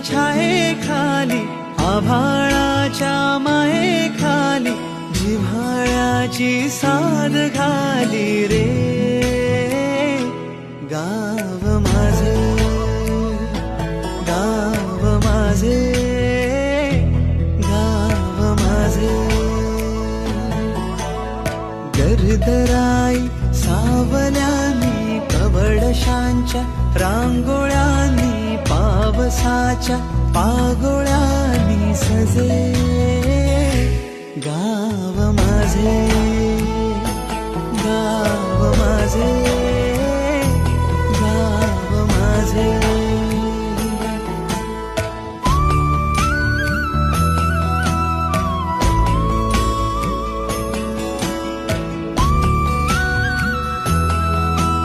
छायेखाली आभाळाच्या मायेखाली जिव्हाळ्याची साद घाली रे गाव माझे गाव माझे गाव माझे गर्दराई सावल्यानी कवडशांच्या रांगोळ्यांनी पावसाच्या पागोळ्यांनी सजे गाव माझे गाव माझे